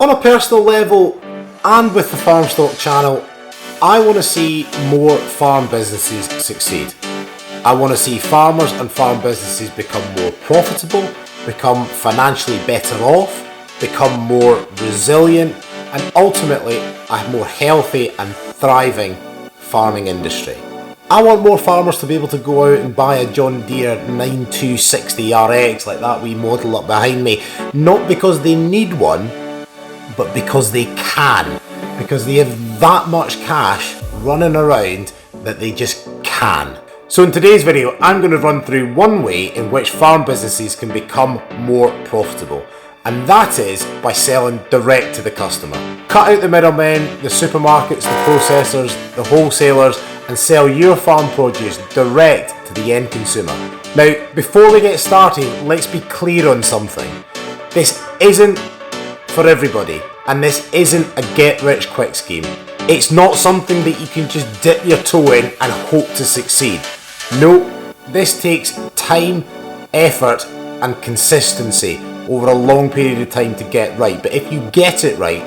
On a personal level and with the Farm Stock channel, I want to see more farm businesses succeed. I want to see farmers and farm businesses become more profitable, become financially better off, become more resilient, and ultimately a more healthy and thriving farming industry. I want more farmers to be able to go out and buy a John Deere 9260 RX like that wee model up behind me, not because they need one, but because they can. Because they have that much cash running around that they just can. So in today's video, I'm going to run through one way in which farm businesses can become more profitable. And that is by selling direct to the customer. Cut out the middlemen, the supermarkets, the processors, the wholesalers, and sell your farm produce direct to the end consumer. Now, before we get started, let's be clear on something. This isn't for everybody, and this isn't a get-rich-quick scheme. It's not something that you can just dip your toe in and hope to succeed. No, this takes time, effort, and consistency over a long period of time to get right. But if you get it right,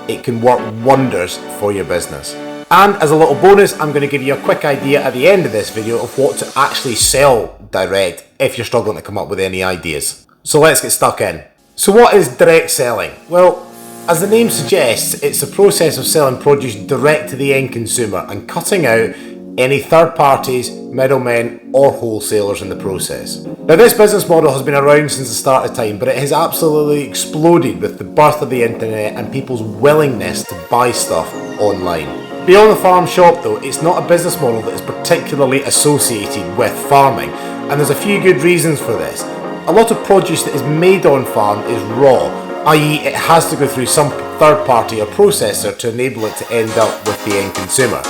it can work wonders for your business. And as a little bonus, I'm going to give you a quick idea at the end of this video of what to actually sell direct if you're struggling to come up with any ideas. So let's get stuck in. So what is direct selling? Well, as the name suggests, it's the process of selling produce direct to the end consumer and cutting out any third parties, middlemen or wholesalers in the process. Now, this business model has been around since the start of time, but it has absolutely exploded with the birth of the internet and people's willingness to buy stuff online. Beyond the farm shop though, it's not a business model that is particularly associated with farming, and there's a few good reasons for this. A lot of produce that is made on farm is raw, i.e. it has to go through some third party or processor to enable it to end up with the end consumer.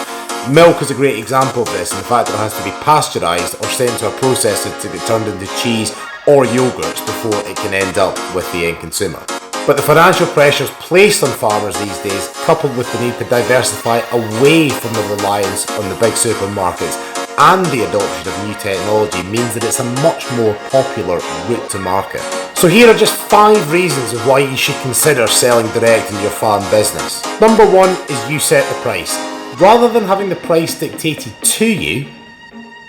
Milk is a great example of this, in the fact that it has to be pasteurised or sent to a processor to be turned into cheese or yogurts before it can end up with the end consumer. But the financial pressures placed on farmers these days, coupled with the need to diversify away from the reliance on the big supermarkets and the adoption of new technology, means that it's a much more popular route to market. So here are just 5 reasons of why you should consider selling direct in your farm business. Number 1 is you set the price. Rather than having the price dictated to you,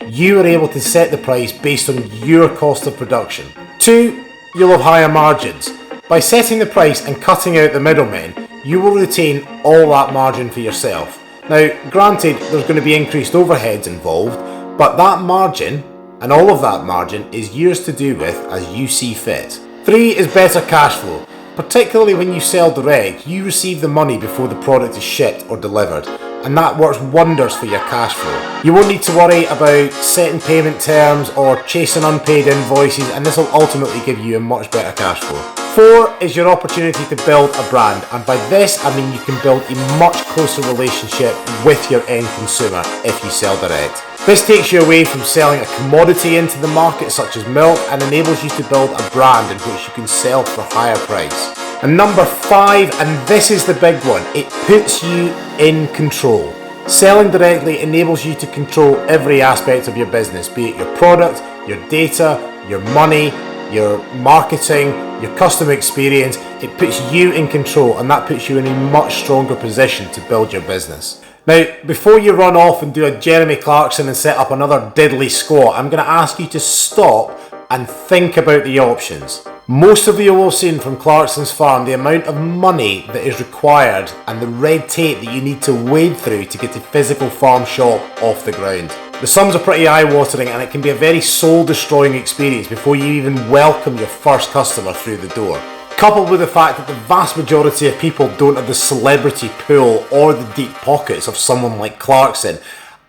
you are able to set the price based on your cost of production. 2, you'll have higher margins. By setting the price and cutting out the middlemen, you will retain all that margin for yourself. Now, granted, there's going to be increased overheads involved, but that margin, and all of that margin, is yours to do with as you see fit. 3 is better cash flow. Particularly when you sell direct, you receive the money before the product is shipped or delivered, and that works wonders for your cash flow. You won't need to worry about setting payment terms or chasing unpaid invoices, and this will ultimately give you a much better cash flow. 4 is your opportunity to build a brand, and by this I mean you can build a much closer relationship with your end consumer if you sell direct. This takes you away from selling a commodity into the market such as milk and enables you to build a brand in which you can sell for a higher price. And number 5, and this is the big one, it puts you in control. Selling directly enables you to control every aspect of your business, be it your product, your data, your money, your marketing, your customer experience. It puts you in control, and that puts you in a much stronger position to build your business. Now, before you run off and do a Jeremy Clarkson and set up another diddly squat, I'm going to ask you to stop and think about the options. Most of you will have seen from Clarkson's farm the amount of money that is required and the red tape that you need to wade through to get a physical farm shop off the ground. The sums are pretty eye-watering, and it can be a very soul-destroying experience before you even welcome your first customer through the door. Coupled with the fact that the vast majority of people don't have the celebrity pool or the deep pockets of someone like Clarkson,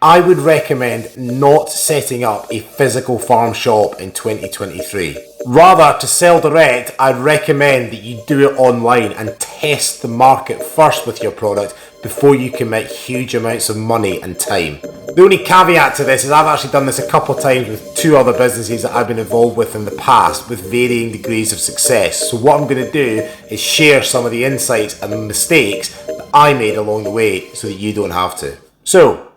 I would recommend not setting up a physical farm shop in 2023. Rather, to sell direct, I'd recommend that you do it online and test the market first with your product before you commit huge amounts of money and time. The only caveat to this is I've actually done this a couple of times with 2 other businesses that I've been involved with in the past with varying degrees of success. So what I'm going to do is share some of the insights and mistakes that I made along the way so that you don't have to. So,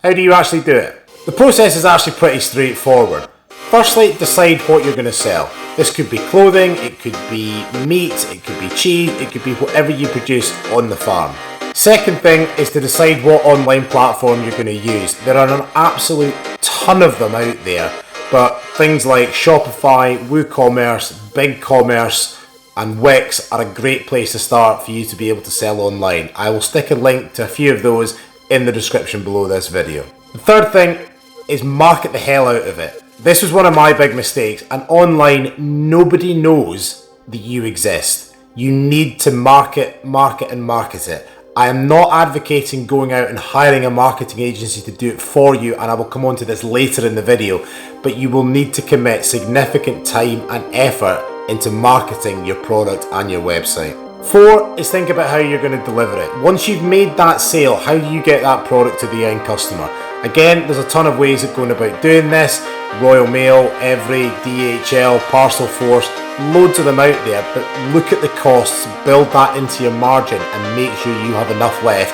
how do you actually do it? The process is actually pretty straightforward. Firstly, decide what you're going to sell. This could be clothing, it could be meat, it could be cheese, it could be whatever you produce on the farm. Second thing is to decide what online platform you're going to use. There are an absolute ton of them out there, but things like Shopify, WooCommerce, BigCommerce and Wix are a great place to start for you to be able to sell online. I will stick a link to a few of those in the description below this video. The third thing is market the hell out of it. This was one of my big mistakes, and online nobody knows that you exist. You need to market it. I am not advocating going out and hiring a marketing agency to do it for you, and I will come on to this later in the video, but you will need to commit significant time and effort into marketing your product and your website. 4 is think about how you're going to deliver it. Once you've made that sale, how do you get that product to the end customer? Again, there's a ton of ways of going about doing this. Royal Mail, Every, DHL, Parcel Force, loads of them out there, but look at the costs, build that into your margin and make sure you have enough left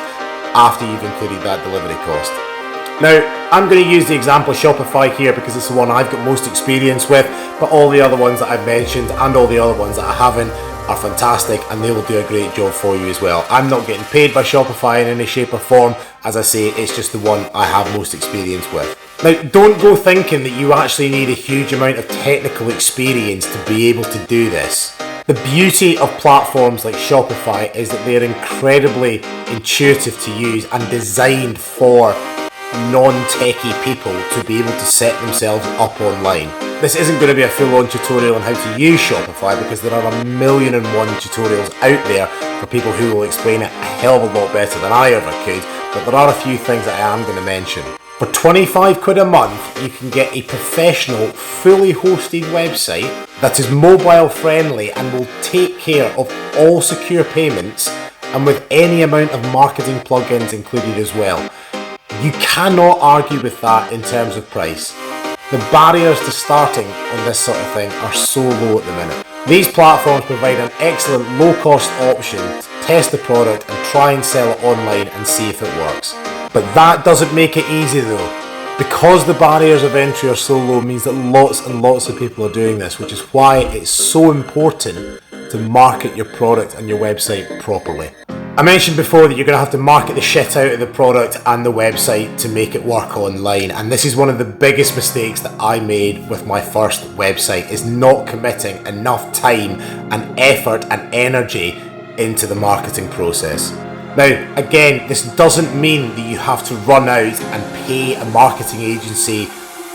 after you've included that delivery cost. Now, I'm going to use the example Shopify here because it's the one I've got most experience with, but all the other ones that I've mentioned and all the other ones that I haven't are fantastic and they will do a great job for you as well. I'm not getting paid by Shopify in any shape or form. As I say, it's just the one I have most experience with. Now, don't go thinking that you actually need a huge amount of technical experience to be able to do this. The beauty of platforms like Shopify is that they're incredibly intuitive to use and designed for non-techie people to be able to set themselves up online. This isn't going to be a full-on tutorial on how to use Shopify because there are 1,000,001 tutorials out there for people who will explain it a hell of a lot better than I ever could, but there are a few things that I am going to mention. For 25 quid a month, you can get a professional, fully hosted website that is mobile friendly and will take care of all secure payments and with any amount of marketing plugins included as well. You cannot argue with that in terms of price. The barriers to starting on this sort of thing are so low at the minute. These platforms provide an excellent low-cost option to test the product and try and sell it online and see if it works. But that doesn't make it easy though. Because the barriers of entry are so low means that lots and lots of people are doing this, which is why it's so important to market your product and your website properly. I mentioned before that you're going to have to market the shit out of the product and the website to make it work online, and this is one of the biggest mistakes that I made with my first website, is not committing enough time and effort and energy into the marketing process. Now, again, this doesn't mean that you have to run out and pay a marketing agency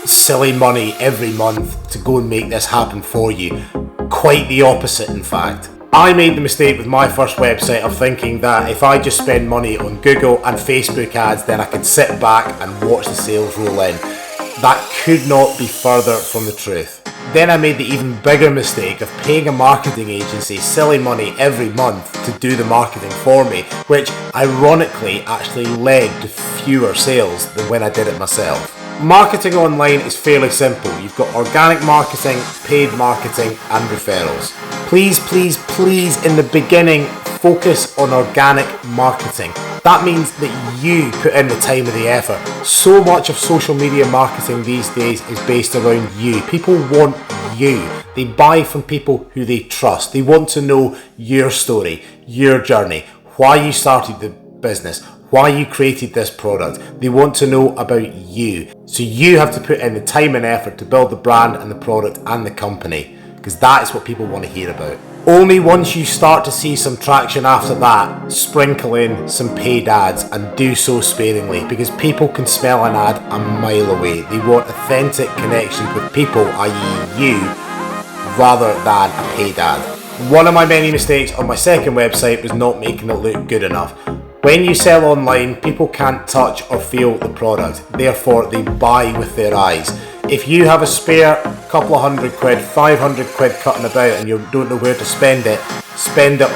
silly money every month to go and make this happen for you. Quite the opposite, in fact. I made the mistake with my first website of thinking that if I just spend money on Google and Facebook ads, then I could sit back and watch the sales roll in. That could not be further from the truth. Then I made the even bigger mistake of paying a marketing agency silly money every month to do the marketing for me, which ironically actually led to fewer sales than when I did it myself. Marketing online is fairly simple. You've got organic marketing, paid marketing and referrals. Please, please, please, in the beginning, focus on organic marketing. That means that you put in the time and the effort. So much of social media marketing these days is based around you. People want you. They buy from people who they trust. They want to know your story, your journey, why you started the business, why you created this product. They want to know about you. So you have to put in the time and effort to build the brand and the product and the company, because that is what people want to hear about. Only once you start to see some traction after that, sprinkle in some paid ads, and do so sparingly, because people can smell an ad a mile away. They want authentic connections with people, i.e. you, rather than a paid ad. One of my many mistakes on my second website was not making it look good enough. When you sell online, people can't touch or feel the product, therefore they buy with their eyes. If you have a spare couple of £100, 500 quid cutting about and you don't know where to spend it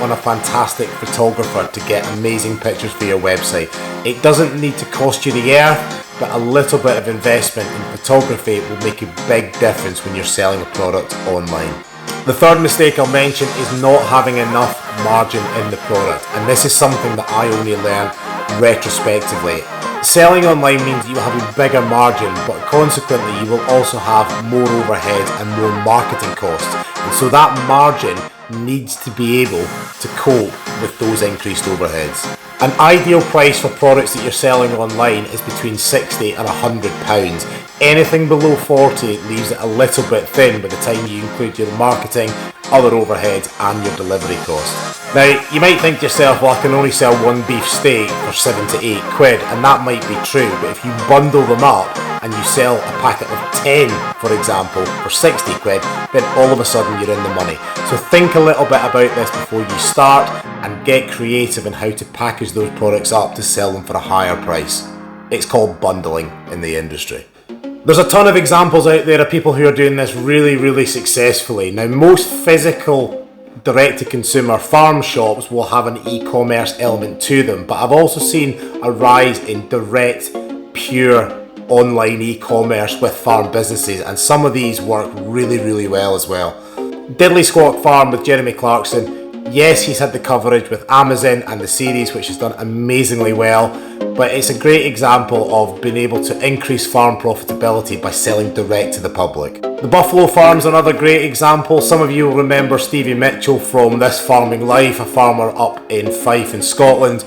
on a fantastic photographer to get amazing pictures for your website. It doesn't need to cost you the earth, but a little bit of investment in photography will make a big difference when you're selling a product online. The third mistake I'll mention is not having enough margin in the product, and this is something that I only learned retrospectively. Selling online means you will have a bigger margin, but consequently you will also have more overheads and more marketing costs. And so that margin needs to be able to cope with those increased overheads. An ideal price for products that you're selling online is between £60 and £100. Anything below 40 leaves it a little bit thin by the time you include your marketing, other overheads and your delivery costs. Now, you might think to yourself, well, I can only sell one beef steak for £7 to £8, and that might be true, but if you bundle them up and you sell a packet of 10, for example, for £60, then all of a sudden you're in the money. So think a little bit about this before you start and get creative in how to package those products up to sell them for a higher price. It's called bundling in the industry. There's a ton of examples out there of people who are doing this really successfully. Now, most physical direct-to-consumer farm shops will have an e-commerce element to them, but I've also seen a rise in direct, pure online e-commerce with farm businesses, and some of these work really well as well. Diddley Squawk Farm with Jeremy Clarkson, yes, he's had the coverage with Amazon and the series, which has done amazingly well, but it's a great example of being able to increase farm profitability by selling direct to the public. The Buffalo Farm's another great example. Some of you will remember Stevie Mitchell from This Farming Life, a farmer up in Fife in Scotland.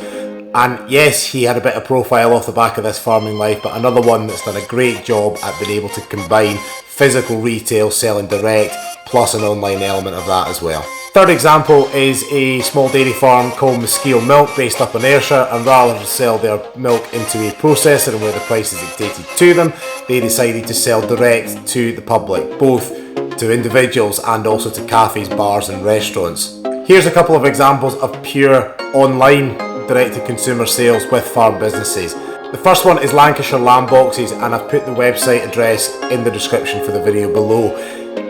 And yes, he had a bit of profile off the back of This Farming Life, but another one that's done a great job at being able to combine physical retail, selling direct, plus an online element of that as well. Third example is a small dairy farm called Mesquite Milk based up in Ayrshire, and rather than sell their milk into a processor and where the price is dictated to them, they decided to sell direct to the public, both to individuals and also to cafes, bars and restaurants. Here's a couple of examples of pure online direct-to-consumer sales with farm businesses. The first one is Lancashire Lamb Boxes, and I've put the website address in the description for the video below.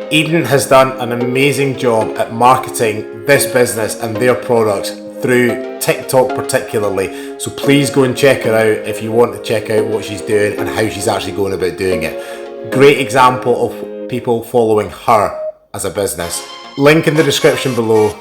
Eden has done an amazing job at marketing this business and their products through TikTok particularly, so please go and check her out if you want to check out what she's doing and how she's actually going about doing it. Great example of people following her as a business. Link in the description below.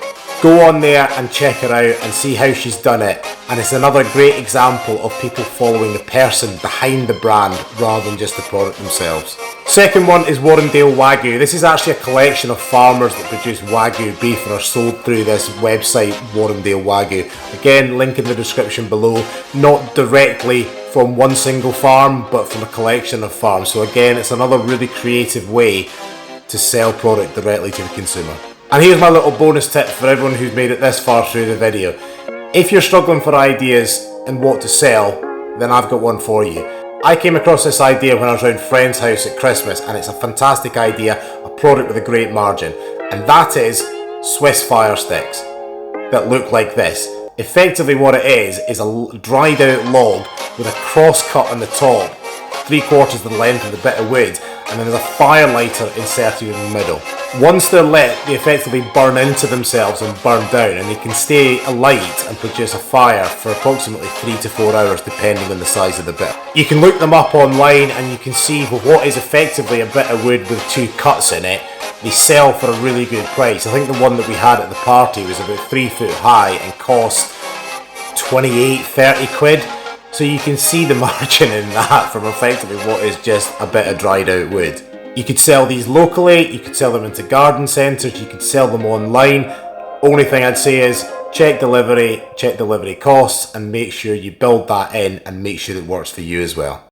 Go on there and check her out and see how she's done it, and it's another great example of people following the person behind the brand rather than just the product themselves. Second one is Warrendale Wagyu. This is actually a collection of farmers that produce Wagyu beef and are sold through this website, Warrendale Wagyu. Again, link in the description below. Not directly from one single farm, but from a collection of farms. So again, it's another really creative way to sell product directly to the consumer. And here's my little bonus tip for everyone who's made it this far through the video. If you're struggling for ideas and what to sell, then I've got one for you. I came across this idea when I was around a friend's house at Christmas, and it's a fantastic idea, a product with a great margin, and that is Swiss fire sticks that look like this. Effectively what it is a dried out log with a cross cut on the top, 3/4 the length of the bit of wood, and then there's a fire lighter inserted in the middle. Once they're lit, they effectively burn into themselves and burn down, and they can stay alight and produce a fire for approximately 3 to 4 hours depending on the size of the bit. You can look them up online and you can see what is effectively a bit of wood with 2 cuts in it. They sell for a really good price. I think the one that we had at the party was about 3 foot high and cost 28-30 quid. So you can see the margin in that from effectively what is just a bit of dried out wood. You could sell these locally, you could sell them into garden centres, you could sell them online. Only thing I'd say is check delivery costs, and make sure you build that in and make sure it works for you as well.